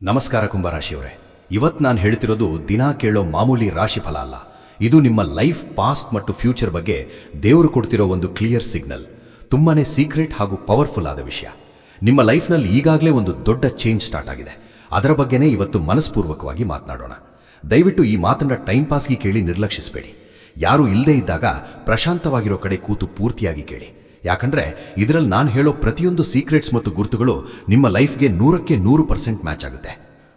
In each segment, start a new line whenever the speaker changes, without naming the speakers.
ನಮಸ್ಕಾರ ಕುಂಭರಾಶಿಯವರೇ, ಇವತ್ತು ನಾನು ಹೇಳ್ತಿರೋದು ದಿನಾ ಕೇಳೋ ಮಾಮೂಲಿ ರಾಶಿಫಲ ಅಲ್ಲ. ಇದು ನಿಮ್ಮ ಲೈಫ್, ಪಾಸ್ಟ್ ಮತ್ತು ಫ್ಯೂಚರ್ ಬಗ್ಗೆ ದೇವರು ಕೊಡ್ತಿರೋ ಒಂದು ಕ್ಲಿಯರ್ ಸಿಗ್ನಲ್. ತುಂಬಾನೇ ಸೀಕ್ರೆಟ್ ಹಾಗೂ ಪವರ್ಫುಲ್ ಆದ ವಿಷಯ. ನಿಮ್ಮ ಲೈಫ್ನಲ್ಲಿ ಈಗಾಗಲೇ ಒಂದು ದೊಡ್ಡ ಚೇಂಜ್ ಸ್ಟಾರ್ಟ್ ಆಗಿದೆ. ಅದರ ಬಗ್ಗೆನೇ ಇವತ್ತು ಮನಸ್ಪೂರ್ವಕವಾಗಿ ಮಾತನಾಡೋಣ. ದಯವಿಟ್ಟು ಈ ಮಾತನ್ನ ಟೈಮ್ ಪಾಸ್ಗೆ ಕೇಳಿ ನಿರ್ಲಕ್ಷಿಸಬೇಡಿ. ಯಾರು ಇಲ್ಲದೇ ಇದ್ದಾಗ ಪ್ರಶಾಂತವಾಗಿರೋ ಕಡೆ ಕೂತು ಪೂರ್ತಿಯಾಗಿ ಕೇಳಿ. ಯಾಕಂದ್ರೆ ಇದರಲ್ಲಿ ನಾನು ಹೇಳೋ ಪ್ರತಿಯೊಂದು ಸೀಕ್ರೆಟ್ಸ್ ಮತ್ತು ಗುರುತುಗಳು ನಿಮ್ಮ ಲೈಫ್ಗೆ 100ಕ್ಕೆ 100% ಮ್ಯಾಚ್ ಆಗುತ್ತೆ.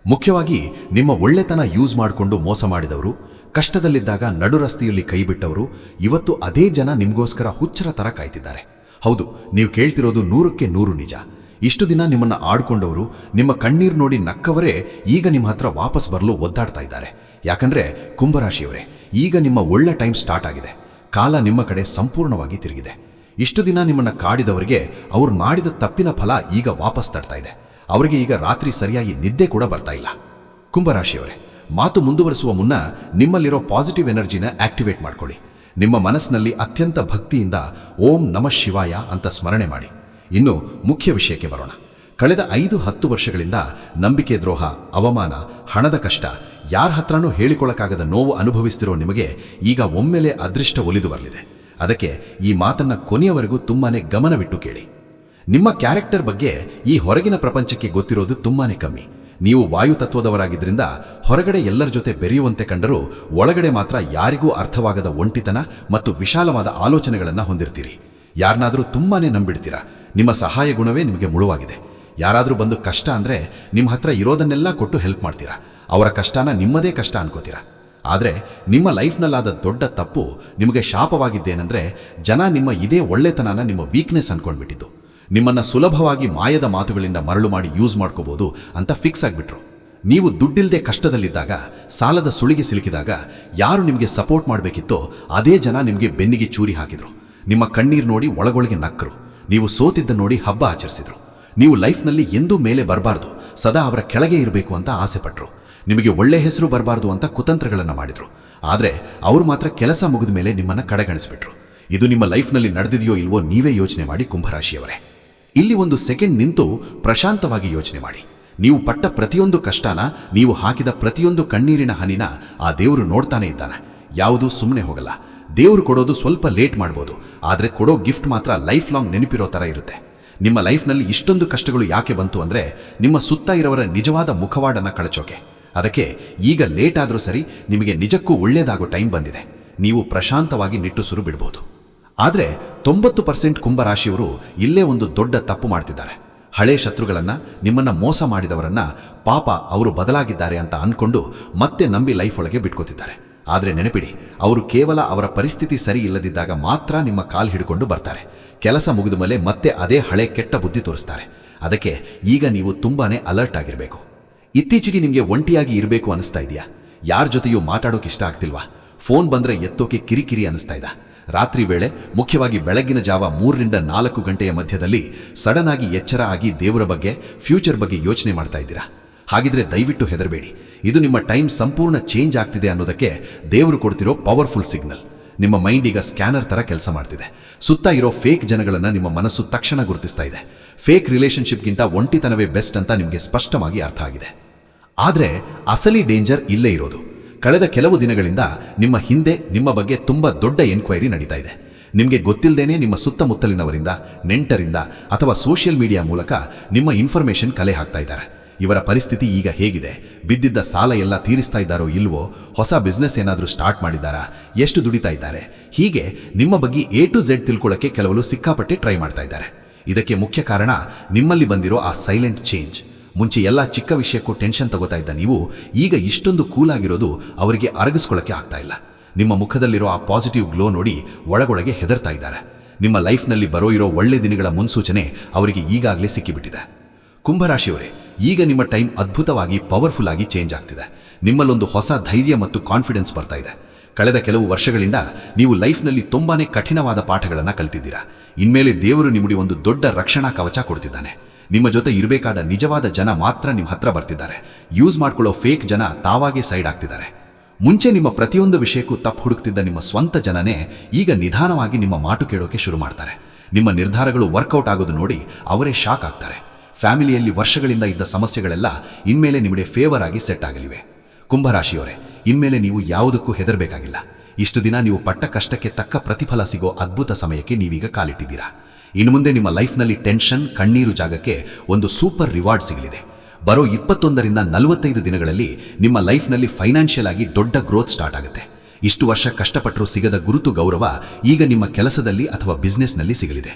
ಮುಖ್ಯವಾಗಿ ನಿಮ್ಮ ಒಳ್ಳೆತನ ಯೂಸ್ ಮಾಡಿಕೊಂಡು ಮೋಸ ಮಾಡಿದವರು, ಕಷ್ಟದಲ್ಲಿದ್ದಾಗ ನಡು ರಸ್ತೆಯಲ್ಲಿ ಕೈ ಬಿಟ್ಟವರು, ಇವತ್ತು ಅದೇ ಜನ ನಿಮಗೋಸ್ಕರ ಹುಚ್ಚರ ತರ ಕಾಯ್ತಿದ್ದಾರೆ. ಹೌದು, ನೀವು ಕೇಳ್ತಿರೋದು 100ಕ್ಕೆ 100 ನಿಜ. ಇಷ್ಟು ದಿನ ನಿಮ್ಮನ್ನ ಆಡ್ಕೊಂಡವರು, ನಿಮ್ಮ ಕಣ್ಣೀರು ನೋಡಿ ನಕ್ಕವರೇ ಈಗ ನಿಮ್ಮ ಹತ್ರ ವಾಪಸ್ ಬರಲು ಒದ್ದಾಡ್ತಾ ಇದ್ದಾರೆ. ಯಾಕಂದ್ರೆ ಕುಂಭರಾಶಿಯವರೇ, ಈಗ ನಿಮ್ಮ ಒಳ್ಳೆ ಟೈಮ್ ಸ್ಟಾರ್ಟ್ ಆಗಿದೆ. ಕಾಲ ನಿಮ್ಮ ಕಡೆ ಸಂಪೂರ್ಣವಾಗಿ ತಿರುಗಿದೆ. ಇಷ್ಟು ದಿನ ನಿಮ್ಮನ್ನ ಕಾಡಿದವರಿಗೆ ಅವ್ರು ಮಾಡಿದ ತಪ್ಪಿನ ಫಲ ಈಗ ವಾಪಸ್ ತಡ್ತಾ ಇದೆ. ಅವರಿಗೆ ಈಗ ರಾತ್ರಿ ಸರಿಯಾಗಿ ನಿದ್ದೆ ಕೂಡ ಬರ್ತಾ ಇಲ್ಲ. ಕುಂಭರಾಶಿಯವರೇ, ಮಾತು ಮುಂದುವರಿಸುವ ಮುನ್ನ ನಿಮ್ಮಲ್ಲಿರೋ ಪಾಸಿಟಿವ್ ಎನರ್ಜಿನ ಆಕ್ಟಿವೇಟ್ ಮಾಡ್ಕೊಳ್ಳಿ. ನಿಮ್ಮ ಮನಸ್ಸಿನಲ್ಲಿ ಅತ್ಯಂತ ಭಕ್ತಿಯಿಂದ ಓಂ ನಮಃ ಶಿವಾಯ ಅಂತ ಸ್ಮರಣೆ ಮಾಡಿ. ಇನ್ನು ಮುಖ್ಯ ವಿಷಯಕ್ಕೆ ಬರೋಣ. ಕಳೆದ 5-10 ವರ್ಷಗಳಿಂದ ನಂಬಿಕೆ ದ್ರೋಹ, ಅವಮಾನ, ಹಣದ ಕಷ್ಟ, ಯಾರ ಹತ್ರನೂ ಹೇಳಿಕೊಳ್ಳಕ್ಕಾಗದ ನೋವು ಅನುಭವಿಸ್ತಿರೋ ನಿಮಗೆ ಈಗ ಒಮ್ಮೆಲೆ ಅದೃಷ್ಟ ಒಲಿದು ಬರಲಿದೆ. ಅದಕ್ಕೆ ಈ ಮಾತನ್ನ ಕೊನೆಯವರೆಗೂ ತುಂಬಾನೇ ಗಮನವಿಟ್ಟು ಕೇಳಿ. ನಿಮ್ಮ ಕ್ಯಾರೆಕ್ಟರ್ ಬಗ್ಗೆ ಈ ಹೊರಗಿನ ಪ್ರಪಂಚಕ್ಕೆ ಗೊತ್ತಿರೋದು ತುಂಬಾನೇ ಕಮ್ಮಿ. ನೀವು ವಾಯು ತತ್ವದವರಾಗಿದ್ರಿಂದ ಹೊರಗಡೆ ಎಲ್ಲರ ಜೊತೆ ಬೆರೆಯುವಂತೆ ಕಂಡರೂ ಒಳಗಡೆ ಮಾತ್ರ ಯಾರಿಗೂ ಅರ್ಥವಾಗದ ಒಂಟಿತನ ಮತ್ತು ವಿಶಾಲವಾದ ಆಲೋಚನೆಗಳನ್ನು ಹೊಂದಿರ್ತೀರಿ. ಯಾರನ್ನಾದರೂ ತುಂಬಾನೇ ನಂಬಿಡ್ತೀರಾ. ನಿಮ್ಮ ಸಹಾಯ ಗುಣವೇ ನಿಮಗೆ ಮುಳುವಾಗಿದೆ. ಯಾರಾದರೂ ಬಂದು ಕಷ್ಟ ಅಂದ್ರೆ ನಿಮ್ಮ ಹತ್ರ ಇರೋದನ್ನೆಲ್ಲ ಕೊಟ್ಟು ಹೆಲ್ಪ್ ಮಾಡ್ತೀರಾ. ಅವರ ಕಷ್ಟನ ನಿಮ್ಮದೇ ಕಷ್ಟ ಅನ್ಕೋತೀರಾ. ಆದರೆ ನಿಮ್ಮ ಲೈಫ್ನಲ್ಲಾದ ದೊಡ್ಡ ತಪ್ಪು, ನಿಮಗೆ ಶಾಪವಾಗಿದ್ದೇನೆಂದ್ರೆ ಜನ ನಿಮ್ಮ ಇದೇ ಒಳ್ಳೆತನನ ನಿಮ್ಮ ವೀಕ್ನೆಸ್ ಅನ್ಕೊಂಡ್ಬಿಟ್ಟಿದ್ದು. ನಿಮ್ಮನ್ನ ಸುಲಭವಾಗಿ ಮಾಯದ ಮಾತುಗಳಿಂದ ಮರಳು ಮಾಡಿ ಯೂಸ್ ಮಾಡ್ಕೋಬಹುದು ಅಂತ ಫಿಕ್ಸ್ ಆಗಿಬಿಟ್ರು. ನೀವು ದುಡ್ಡಿಲ್ಲದೆ ಕಷ್ಟದಲ್ಲಿದ್ದಾಗ, ಸಾಲದ ಸುಳಿಗೆ ಸಿಲುಕಿದಾಗ ಯಾರು ನಿಮಗೆ ಸಪೋರ್ಟ್ ಮಾಡಬೇಕಿತ್ತೋ ಅದೇ ಜನ ನಿಮಗೆ ಬೆನ್ನಿಗೆ ಚೂರಿ ಹಾಕಿದ್ರು. ನಿಮ್ಮ ಕಣ್ಣೀರು ನೋಡಿ ಒಳಗೊಳಗೆ ನಕ್ಕರು. ನೀವು ಸೋತಿದ್ದ ನೋಡಿ ಹಬ್ಬ ಆಚರಿಸಿದ್ರು. ನೀವು ಲೈಫ್ನಲ್ಲಿ ಎಂದೂ ಮೇಲೆ ಬರಬಾರ್ದು, ಸದಾ ಅವರ ಕೆಳಗೆ ಇರಬೇಕು ಅಂತ ಆಸೆ ಪಟ್ರು. ನಿಮಗೆ ಒಳ್ಳೆ ಹೆಸರು ಬರಬಾರ್ದು ಅಂತ ಕುತಂತ್ರಗಳನ್ನು ಮಾಡಿದ್ರು. ಆದರೆ ಅವರು ಮಾತ್ರ ಕೆಲಸ ಮುಗಿದ ಮೇಲೆ ನಿಮ್ಮನ್ನ ಕಡೆಗಣಿಸ್ಬಿಟ್ರು. ಇದು ನಿಮ್ಮ ಲೈಫ್ನಲ್ಲಿ ನಡೆದಿದೆಯೋ ಇಲ್ವೋ ನೀವೇ ಯೋಚನೆ ಮಾಡಿ ಕುಂಭರಾಶಿಯವರೇ. ಇಲ್ಲಿ ಒಂದು ಸೆಕೆಂಡ್ ನಿಂತು ಪ್ರಶಾಂತವಾಗಿ ಯೋಚನೆ ಮಾಡಿ. ನೀವು ಪಟ್ಟ ಪ್ರತಿಯೊಂದು ಕಷ್ಟನ, ನೀವು ಹಾಕಿದ ಪ್ರತಿಯೊಂದು ಕಣ್ಣೀರಿನ ಹನಿನ ಆ ದೇವರು ನೋಡ್ತಾನೆ ಇದ್ದಾನೆ. ಯಾವುದೂ ಸುಮ್ಮನೆ ಹೋಗಲ್ಲ. ದೇವರು ಕೊಡೋದು ಸ್ವಲ್ಪ ಲೇಟ್ ಮಾಡ್ಬೋದು, ಆದರೆ ಕೊಡೋ ಗಿಫ್ಟ್ ಮಾತ್ರ ಲೈಫ್ ಲಾಂಗ್ ನೆನಪಿರೋ ಥರ ಇರುತ್ತೆ. ನಿಮ್ಮ ಲೈಫ್ನಲ್ಲಿ ಇಷ್ಟೊಂದು ಕಷ್ಟಗಳು ಯಾಕೆ ಬಂತು ಅಂದರೆ ನಿಮ್ಮ ಸುತ್ತ ಇರೋವರ ನಿಜವಾದ ಮುಖವಾಡನ್ನು ಕಳಚೋಕೆ. ಅದಕ್ಕೆ ಈಗ ಲೇಟ್ ಆದರೂ ಸರಿ, ನಿಮಗೆ ನಿಜಕ್ಕೂ ಒಳ್ಳೆಯದಾಗೋ ಟೈಮ್ ಬಂದಿದೆ. ನೀವು ಪ್ರಶಾಂತವಾಗಿ ನಿಟ್ಟುಸಿರು ಬಿಡ್ಬೋದು. ಆದರೆ 90% ಕುಂಭರಾಶಿಯವರು ಇಲ್ಲೇ ಒಂದು ದೊಡ್ಡ ತಪ್ಪು ಮಾಡ್ತಿದ್ದಾರೆ. ಹಳೆ ಶತ್ರುಗಳನ್ನ, ನಿಮ್ಮನ್ನ ಮೋಸ ಮಾಡಿದವರನ್ನ ಪಾಪ ಅವರು ಬದಲಾಗಿದ್ದಾರೆ ಅಂತ ಅನ್ಕೊಂಡು ಮತ್ತೆ ನಂಬಿ ಲೈಫ್ ಒಳಗೆ ಬಿಟ್ಕೋತಿದ್ದಾರೆ. ಆದರೆ ನೆನಪಿಡಿ, ಅವರು ಕೇವಲ ಅವರ ಪರಿಸ್ಥಿತಿ ಸರಿ ಇಲ್ಲದಿದ್ದಾಗ ಮಾತ್ರ ನಿಮ್ಮ ಕಾಲು ಹಿಡ್ಕೊಂಡು ಬರ್ತಾರೆ. ಕೆಲಸ ಮುಗಿದ ಮೇಲೆ ಮತ್ತೆ ಅದೇ ಹಳೆ ಕೆಟ್ಟ ಬುದ್ಧಿ ತೋರಿಸ್ತಾರೆ. ಅದಕ್ಕೆ ಈಗ ನೀವು ತುಂಬಾನೇ ಅಲರ್ಟ್ ಆಗಿರಬೇಕು. ಇತ್ತೀಚೆಗೆ ನಿಮಗೆ ಒಂಟಿಯಾಗಿ ಇರಬೇಕು ಅನಿಸ್ತಾ ಇದೆಯಾ? ಯಾರ ಜೊತೆಯೂ ಮಾತಾಡೋಕೆ ಇಷ್ಟ ಆಗ್ತಿಲ್ವಾ? ಫೋನ್ ಬಂದರೆ ಎತ್ತೋಕೆ ಕಿರಿಕಿರಿ ಅನಿಸ್ತಾ ಇದೆ. ರಾತ್ರಿ ವೇಳೆ, ಮುಖ್ಯವಾಗಿ ಬೆಳಗಿನ ಜಾವ 3ರಿಂದ 4 ಗಂಟೆಯ ಮಧ್ಯದಲ್ಲಿ ಸಡನ್ ಆಗಿ ಎಚ್ಚರ ಆಗಿ ದೇವರ ಬಗ್ಗೆ, ಫ್ಯೂಚರ್ ಬಗ್ಗೆ ಯೋಚನೆ ಮಾಡ್ತಾ ಇದ್ದೀರಾ? ಹಾಗಿದ್ರೆ ದಯವಿಟ್ಟು ಹೆದರಬೇಡಿ. ಇದು ನಿಮ್ಮ ಟೈಮ್ ಸಂಪೂರ್ಣ ಚೇಂಜ್ ಆಗ್ತಿದೆ ಅನ್ನೋದಕ್ಕೆ ದೇವರು ಕೊಡ್ತಿರೋ ಪವರ್ಫುಲ್ ಸಿಗ್ನಲ್. ನಿಮ್ಮ ಮೈಂಡ್ ಈಗ ಸ್ಕ್ಯಾನರ್ ತರ ಕೆಲಸ ಮಾಡ್ತಿದೆ. ಸುತ್ತ ಇರೋ ಫೇಕ್ ಜನಗಳನ್ನ ನಿಮ್ಮ ಮನಸ್ಸು ತಕ್ಷಣ ಗುರುತಿಸ್ತಾ ಇದೆ. ಫೇಕ್ ರಿಲೇಶನ್ಶಿಪ್ಗಿಂತ ಒಂಟಿತನವೇ ಬೆಸ್ಟ್ ಅಂತ ನಿಮಗೆ ಸ್ಪಷ್ಟವಾಗಿ ಅರ್ಥ ಆಗಿದೆ. ಆದರೆ ಅಸಲಿ ಡೇಂಜರ್ ಇಲ್ಲೇ ಇರೋದು. ಕಳೆದ ಕೆಲವು ದಿನಗಳಿಂದ ನಿಮ್ಮ ಹಿಂದೆ ನಿಮ್ಮ ಬಗ್ಗೆ ತುಂಬಾ ದೊಡ್ಡ ಎನ್ಕ್ವೈರಿ ನಡೀತಾ ಇದೆ. ನಿಮಗೆ ಗೊತ್ತಿಲ್ಲದೇನೆ ನಿಮ್ಮ ಸುತ್ತಮುತ್ತಲಿನವರಿಂದ, ನೆಂಟರಿಂದ ಅಥವಾ ಸೋಷಿಯಲ್ ಮೀಡಿಯಾ ಮೂಲಕ ನಿಮ್ಮ ಇನ್ಫಾರ್ಮೇಶನ್ ಕಲೆ ಹಾಕ್ತಾ ಇದ್ದಾರೆ. ಇವರ ಪರಿಸ್ಥಿತಿ ಈಗ ಹೇಗಿದೆ? ಬಿದ್ದಿದ್ದ ಸಾಲ ಎಲ್ಲ ತೀರಿಸ್ತಾ ಇದ್ದಾರೋ ಇಲ್ವೋ? ಹೊಸ ಬಿಸ್ನೆಸ್ ಏನಾದರೂ ಸ್ಟಾರ್ಟ್ ಮಾಡಿದ್ದಾರಾ? ಎಷ್ಟು ದುಡಿತಾ ಇದ್ದಾರೆ? ಹೀಗೆ ನಿಮ್ಮ ಬಗ್ಗೆ A to Z ತಿಳ್ಕೊಳ್ಳೋಕ್ಕೆ ಕೆಲವರು ಸಿಕ್ಕಾಪಟ್ಟೆ ಟ್ರೈ ಮಾಡ್ತಾ ಇದ್ದಾರೆ. ಇದಕ್ಕೆ ಮುಖ್ಯ ಕಾರಣ ನಿಮ್ಮಲ್ಲಿ ಬಂದಿರೋ ಆ ಸೈಲೆಂಟ್ ಚೇಂಜ್. ಮುಂಚೆ ಎಲ್ಲ ಚಿಕ್ಕ ವಿಷಯಕ್ಕೂ ಟೆನ್ಷನ್ ತಗೋತಾ ಇದ್ದ ನೀವು ಈಗ ಇಷ್ಟೊಂದು ಕೂಲ್ ಆಗಿರೋದು ಅವರಿಗೆ ಅರಗಿಸ್ಕೊಳ್ಳೋಕ್ಕೆ ಆಗ್ತಾ ಇಲ್ಲ. ನಿಮ್ಮ ಮುಖದಲ್ಲಿರೋ ಆ ಪಾಸಿಟಿವ್ ಗ್ಲೋ ನೋಡಿ ಒಳಗೊಳಗೆ ಹೆದರ್ತಾ ಇದ್ದಾರೆ. ನಿಮ್ಮ ಲೈಫ್ನಲ್ಲಿ ಬರೋ ಇರೋ ಒಳ್ಳೆ ದಿನಗಳ ಮುನ್ಸೂಚನೆ ಅವರಿಗೆ ಈಗಾಗಲೇ ಸಿಕ್ಕಿಬಿಟ್ಟಿದೆ. ಕುಂಭರಾಶಿಯವರೇ, ಈಗ ನಿಮ್ಮ ಟೈಮ್ ಅದ್ಭುತವಾಗಿ ಪವರ್ಫುಲ್ ಆಗಿ ಚೇಂಜ್ ಆಗ್ತಿದೆ. ನಿಮ್ಮಲ್ಲೊಂದು ಹೊಸ ಧೈರ್ಯ ಮತ್ತು ಕಾನ್ಫಿಡೆನ್ಸ್ ಬರ್ತಾ ಇದೆ. ಕಳೆದ ಕೆಲವು ವರ್ಷಗಳಿಂದ ನೀವು ಲೈಫ್ನಲ್ಲಿ ತುಂಬಾನೇ ಕಠಿಣವಾದ ಪಾಠಗಳನ್ನು ಕಲಿತಿದ್ದೀರಾ. ಇನ್ಮೇಲೆ ದೇವರು ನಿಮಗೆ ಒಂದು ದೊಡ್ಡ ರಕ್ಷಣಾ ಕವಚ ಕೊಡ್ತಿದ್ದಾನೆ. ನಿಮ್ಮ ಜೊತೆ ಇರಬೇಕಾದ ನಿಜವಾದ ಜನ ಮಾತ್ರ ನಿಮ್ಮ ಹತ್ರ ಬರ್ತಿದ್ದಾರೆ. ಯೂಸ್ ಮಾಡ್ಕೊಳ್ಳೋ ಫೇಕ್ ಜನ ತಾವಾಗೇ ಸೈಡ್ ಆಗ್ತಿದ್ದಾರೆ. ಮುಂಚೆ ನಿಮ್ಮ ಪ್ರತಿಯೊಂದು ವಿಷಯಕ್ಕೂ ತಪ್ಪು ಹುಡುಕ್ತಿದ್ದ ನಿಮ್ಮ ಸ್ವಂತ ಜನನೇ ಈಗ ನಿಧಾನವಾಗಿ ನಿಮ್ಮ ಮಾತು ಕೇಳೋಕೆ ಶುರು ಮಾಡ್ತಾರೆ. ನಿಮ್ಮ ನಿರ್ಧಾರಗಳು ವರ್ಕೌಟ್ ಆಗೋದು ನೋಡಿ ಅವರೇ ಶಾಕ್ ಆಗ್ತಾರೆ. ಫ್ಯಾಮಿಲಿಯಲ್ಲಿ ವರ್ಷಗಳಿಂದ ಇದ್ದ ಸಮಸ್ಯೆಗಳೆಲ್ಲ ಇನ್ಮೇಲೆ ನಿಮಗೆ ಫೇವರ್ ಆಗಿ ಸೆಟ್ ಆಗಲಿವೆ. ಕುಂಭರಾಶಿಯವರೇ, ಇನ್ಮೇಲೆ ನೀವು ಯಾವುದಕ್ಕೂ ಹೆದರಬೇಕಾಗಿಲ್ಲ. ಇಷ್ಟು ದಿನ ನೀವು ಪಟ್ಟ ಕಷ್ಟಕ್ಕೆ ತಕ್ಕ ಪ್ರತಿಫಲ ಸಿಗೋ ಅದ್ಭುತ ಸಮಯಕ್ಕೆ ನೀವೀಗ ಕಾಲಿಟ್ಟಿದ್ದೀರಾ. ಇನ್ನು ಮುಂದೆ ನಿಮ್ಮ ಲೈಫ್ನಲ್ಲಿ ಟೆನ್ಷನ್, ಕಣ್ಣೀರು ಜಾಗಕ್ಕೆ ಒಂದು ಸೂಪರ್ ರಿವಾರ್ಡ್ ಸಿಗಲಿದೆ. ಬರೋ 21ರಿಂದ 45 ದಿನಗಳಲ್ಲಿ ನಿಮ್ಮ ಲೈಫ್ನಲ್ಲಿ ಫೈನಾನ್ಷಿಯಲ್ ಆಗಿ ದೊಡ್ಡ ಗ್ರೋತ್ ಸ್ಟಾರ್ಟ್ ಆಗುತ್ತೆ. ಇಷ್ಟು ವರ್ಷ ಕಷ್ಟಪಟ್ಟರೂ ಸಿಗದ ಗುರುತು ಗೌರವ ಈಗ ನಿಮ್ಮ ಕೆಲಸದಲ್ಲಿ ಅಥವಾ ಬಿಸ್ನೆಸ್ನಲ್ಲಿ ಸಿಗಲಿದೆ.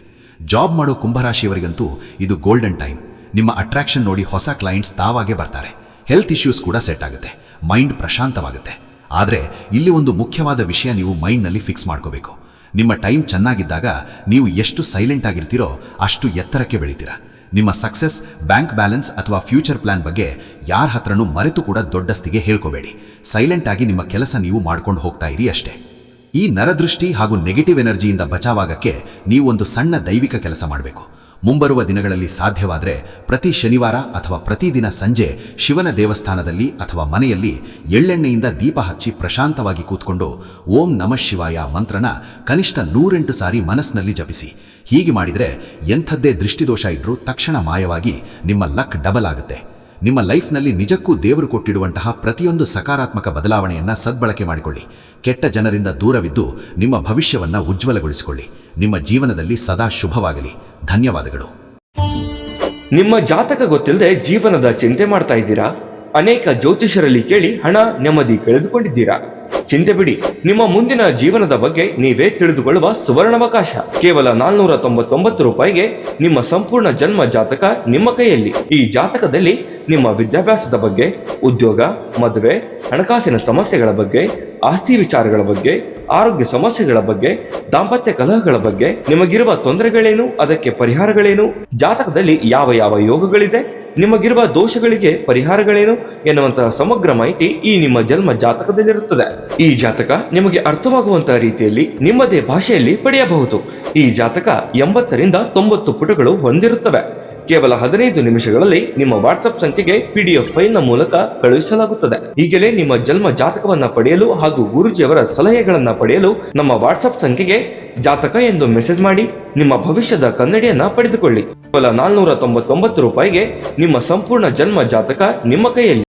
ಜಾಬ್ ಮಾಡೋ ಕುಂಭರಾಶಿಯವರಿಗಂತೂ ಇದು ಗೋಲ್ಡನ್ ಟೈಮ್. ನಿಮ್ಮ ಅಟ್ರಾಕ್ಷನ್ ನೋಡಿ ಹೊಸ ಕ್ಲೈಂಟ್ಸ್ ತಾವಾಗೇ ಬರ್ತಾರೆ. ಹೆಲ್ತ್ ಇಶ್ಯೂಸ್ ಕೂಡ ಸೆಟ್ ಆಗುತ್ತೆ, ಮೈಂಡ್ ಪ್ರಶಾಂತವಾಗುತ್ತೆ. ಆದರೆ ಇಲ್ಲಿ ಒಂದು ಮುಖ್ಯವಾದ ವಿಷಯ ನೀವು ಮೈಂಡ್ನಲ್ಲಿ ಫಿಕ್ಸ್ ಮಾಡ್ಕೋಬೇಕು. ನಿಮ್ಮ ಟೈಮ್ ಚೆನ್ನಾಗಿದ್ದಾಗ ನೀವು ಎಷ್ಟು ಸೈಲೆಂಟ್ ಆಗಿರ್ತೀರೋ ಅಷ್ಟು ಎತ್ತರಕ್ಕೆ ಬೆಳಿತೀರಾ. ನಿಮ್ಮ ಸಕ್ಸಸ್, ಬ್ಯಾಂಕ್ ಬ್ಯಾಲೆನ್ಸ್ ಅಥವಾ ಫ್ಯೂಚರ್ ಪ್ಲಾನ್ ಬಗ್ಗೆ ಯಾರ ಹತ್ರನೂ ಮರೆತು ಕೂಡ ದೊಡ್ಡಸ್ತಿಗೆ ಹೇಳ್ಕೋಬೇಡಿ. ಸೈಲೆಂಟ್ ಆಗಿ ನಿಮ್ಮ ಕೆಲಸ ನೀವು ಮಾಡ್ಕೊಂಡು ಹೋಗ್ತಾ ಇರಿ ಅಷ್ಟೇ. ಈ ನರದೃಷ್ಟಿ ಹಾಗೂ ನೆಗೆಟಿವ್ ಎನರ್ಜಿಯಿಂದ ಬಚಾವಾಗಕ್ಕೆ ನೀವು ಒಂದು ಸಣ್ಣ ದೈವಿಕ ಕೆಲಸ ಮಾಡಬೇಕು. ಮುಂಬರುವ ದಿನಗಳಲ್ಲಿ ಸಾಧ್ಯವಾದರೆ ಪ್ರತಿ ಶನಿವಾರ ಅಥವಾ ಪ್ರತಿದಿನ ಸಂಜೆ ಶಿವನ ದೇವಸ್ಥಾನದಲ್ಲಿ ಅಥವಾ ಮನೆಯಲ್ಲಿ ಎಳ್ಳೆಣ್ಣೆಯಿಂದ ದೀಪ ಹಚ್ಚಿ ಪ್ರಶಾಂತವಾಗಿ ಕೂತ್ಕೊಂಡು ಓಂ ನಮಃ ಶಿವಾಯ ಮಂತ್ರನ ಕನಿಷ್ಠ 108 ಸಾರಿ ಮನಸ್ಸಿನಲ್ಲಿ ಜಪಿಸಿ. ಹೀಗೆ ಮಾಡಿದರೆ ಎಂಥದ್ದೇ ದೃಷ್ಟಿದೋಷ ಇದ್ರೂ ತಕ್ಷಣ ಮಾಯವಾಗಿ ನಿಮ್ಮ ಲಕ್ ಡಬಲ್ ಆಗುತ್ತೆ. ನಿಮ್ಮ ಲೈಫ್ನಲ್ಲಿ ನಿಜಕ್ಕೂ ದೇವರು ಕೊಟ್ಟಿಡುವಂತಹ ಪ್ರತಿಯೊಂದು ಸಕಾರಾತ್ಮಕ ಬದಲಾವಣೆಯನ್ನ ಸದ್ಬಳಕೆ ಮಾಡಿಕೊಳ್ಳಿ. ಕೆಟ್ಟ ಜನರಿಂದ ದೂರವಿದ್ದು ನಿಮ್ಮ ಭವಿಷ್ಯವನ್ನ ಉಜ್ವಲಗೊಳಿಸಿಕೊಳ್ಳಿ. ನಿಮ್ಮ ಜೀವನದಲ್ಲಿ ಸದಾ ಶುಭವಾಗಲಿ. ಧನ್ಯವಾದಗಳು.
ನಿಮ್ಮ ಜಾತಕ ಗೊತ್ತಿಲ್ಲದೆ ಜೀವನದ ಚಿಂತೆ ಮಾಡ್ತಾ ಇದ್ದೀರಾ? ಅನೇಕ ಜ್ಯೋತಿಷರಲ್ಲಿ ಕೇಳಿ ಹಣ, ನೆಮ್ಮದಿ ಕಳೆದುಕೊಂಡಿದ್ದೀರಾ? ಚಿಂತೆ ಬಿಡಿ, ನಿಮ್ಮ ಮುಂದಿನ ಜೀವನದ ಬಗ್ಗೆ ನೀವೇ ತಿಳಿದುಕೊಳ್ಳುವ ಸುವರ್ಣಾವಕಾಶ. ಕೇವಲ 499 ರೂಪಾಯಿಗೆ ನಿಮ್ಮ ಸಂಪೂರ್ಣ ಜನ್ಮ ಜಾತಕ ನಿಮ್ಮ ಕೈಯಲ್ಲಿ. ಈ ಜಾತಕದಲ್ಲಿ ನಿಮ್ಮ ವಿದ್ಯಾಭ್ಯಾಸದ ಬಗ್ಗೆ, ಉದ್ಯೋಗ, ಮದುವೆ, ಹಣಕಾಸಿನ ಸಮಸ್ಯೆಗಳ ಬಗ್ಗೆ, ಆಸ್ತಿ ವಿಚಾರಗಳ ಬಗ್ಗೆ, ಆರೋಗ್ಯ ಸಮಸ್ಯೆಗಳ ಬಗ್ಗೆ, ದಾಂಪತ್ಯ ಕಲಹಗಳ ಬಗ್ಗೆ, ನಿಮಗಿರುವ ತೊಂದರೆಗಳೇನು, ಅದಕ್ಕೆ ಪರಿಹಾರಗಳೇನು, ಜಾತಕದಲ್ಲಿ ಯಾವ ಯಾವ ಯೋಗಗಳಿದೆ, ನಿಮಗಿರುವ ದೋಷಗಳಿಗೆ ಪರಿಹಾರಗಳೇನು ಎನ್ನುವಂತಹ ಸಮಗ್ರ ಮಾಹಿತಿ ಈ ನಿಮ್ಮ ಜನ್ಮ ಜಾತಕದಲ್ಲಿರುತ್ತದೆ. ಈ ಜಾತಕ ನಿಮಗೆ ಅರ್ಥವಾಗುವಂತಹ ರೀತಿಯಲ್ಲಿ ನಿಮ್ಮದೇ ಭಾಷೆಯಲ್ಲಿ ಪಡೆಯಬಹುದು. ಈ ಜಾತಕ 80ರಿಂದ 90 ಪುಟಗಳು ಹೊಂದಿರುತ್ತವೆ. ಕೇವಲ 15 ನಿಮಿಷಗಳಲ್ಲಿ ನಿಮ್ಮ ವಾಟ್ಸ್ಆಪ್ ಸಂಖ್ಯೆಗೆ PDF ಫೈಲ್ನ ಮೂಲಕ ಕಳುಹಿಸಲಾಗುತ್ತದೆ. ಈಗಲೇ ನಿಮ್ಮ ಜನ್ಮ ಜಾತಕವನ್ನ ಪಡೆಯಲು ಹಾಗೂ ಗುರುಜಿಯವರ ಸಲಹೆಗಳನ್ನ ಪಡೆಯಲು ನಮ್ಮ ವಾಟ್ಸ್ಆಪ್ ಸಂಖ್ಯೆಗೆ ಜಾತಕ ಎಂದು ಮೆಸೇಜ್ ಮಾಡಿ ನಿಮ್ಮ ಭವಿಷ್ಯದ ಕನ್ನಡಿಯನ್ನ ಪಡೆದುಕೊಳ್ಳಿ. ಕೇವಲ 499 ರೂಪಾಯಿಗೆ ನಿಮ್ಮ ಸಂಪೂರ್ಣ ಜನ್ಮ ಜಾತಕ ನಿಮ್ಮ ಕೈಯಲ್ಲಿ.